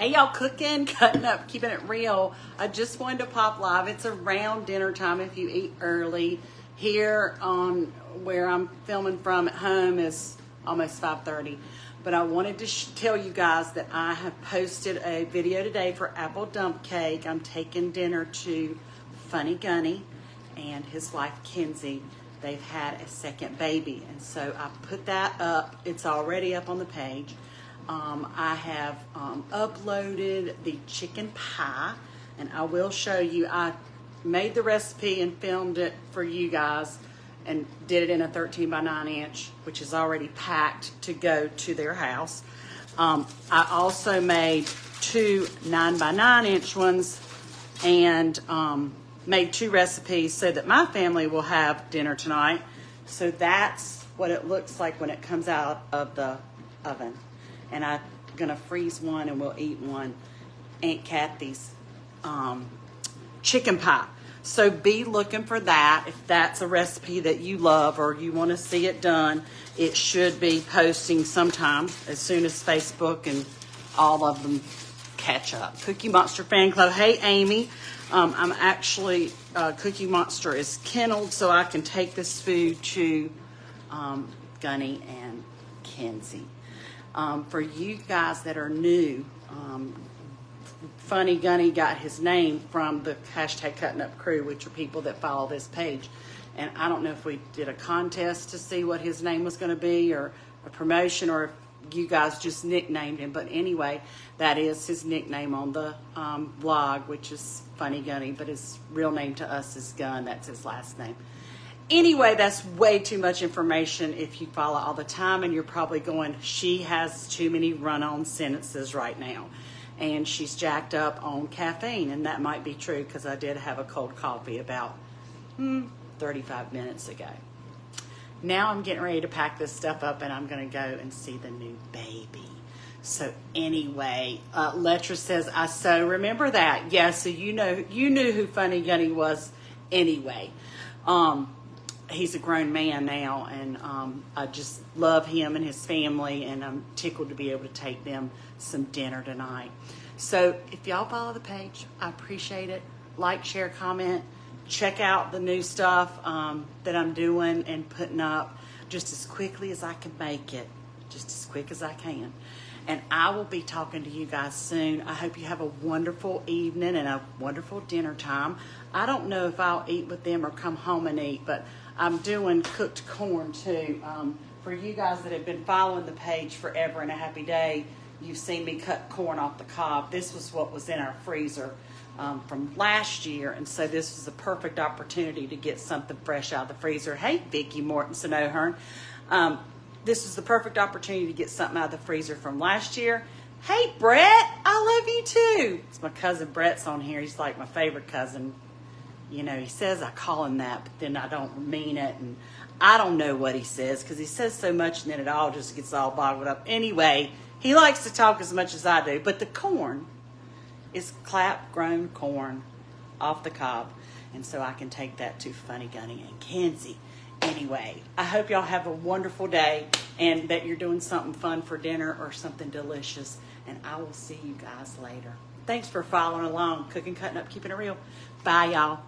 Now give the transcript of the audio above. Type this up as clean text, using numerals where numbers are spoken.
Hey y'all, cooking, cutting up, keeping it real. I just wanted to pop live. It's around dinner time if you eat early. Here on where I'm filming from at home is almost 5:30. But I wanted to tell you guys that I have posted a video today for Apple Dump Cake. I'm taking dinner to Funny Gunny and his wife Kenzie. They've had a second baby, and so I put that up. It's already up on the page. I have uploaded the chicken pie, and I will show you. I made the recipe and filmed it for you guys and did it in a 13 by 9 inch, which is already packed to go to their house. I also made 2 9 by 9 inch ones and made 2 recipes so that my family will have dinner tonight. So that's what it looks like when it comes out of the oven. And I'm gonna freeze one and we'll eat one. Aunt Kathy's chicken pie. So be looking for that. If that's a recipe that you love or you want to see it done, it should be posting sometime as soon as Facebook and all of them catch up. Cookie Monster Fan Club. Hey, Amy. I'm actually, Cookie Monster is kenneled so I can take this food to Gunny and Mackenzie. For you guys that are new, Funny Gunny got his name from the hashtag Cutting Up Crew, which are people that follow this page. And I don't know if we did a contest to see what his name was going to be or a promotion or if you guys just nicknamed him. But anyway, that is his nickname on the blog, which is Funny Gunny. But his real name to us is Gunn. That's his last name. Anyway, that's way too much information if you follow all the time, and you're probably going, she has too many run-on sentences right now, and she's jacked up on caffeine, and that might be true because I did have a cold coffee about 35 minutes ago. Now I'm getting ready to pack this stuff up, and I'm going to go and see the new baby. So anyway, Letra says, I so remember that. Yeah, so you knew who Funny Gunny was anyway. He's a grown man now, and I just love him and his family, and I'm tickled to be able to take them some dinner tonight. So if y'all follow the page, I appreciate it. Like, share, comment. Check out the new stuff that I'm doing and putting up just as quickly as I can make it, just as quick as I can. And I will be talking to you guys soon. I hope you have a wonderful evening and a wonderful dinner time. I don't know if I'll eat with them or come home and eat, but I'm doing cooked corn too. For you guys that have been following the page forever and a happy day, you've seen me cut corn off the cob. This was what was in our freezer from last year, and so this was a perfect opportunity to get something fresh out of the freezer. Hey, Vicki Mortensen O'Hearn. This is the perfect opportunity to get something out of the freezer from last year. Hey, Brett, I love you too. It's my cousin Brett's on here. He's like my favorite cousin. You know, he says I call him that, but then I don't mean it. And I don't know what he says because he says so much and then it all just gets all boggled up. Anyway, he likes to talk as much as I do. But the corn is clap-grown corn off the cob. And so I can take that to Funny Gunny and Kenzie. Anyway, I hope y'all have a wonderful day and that you're doing something fun for dinner or something delicious. And I will see you guys later. Thanks for following along. Cooking, cutting up, keeping it real. Bye, y'all.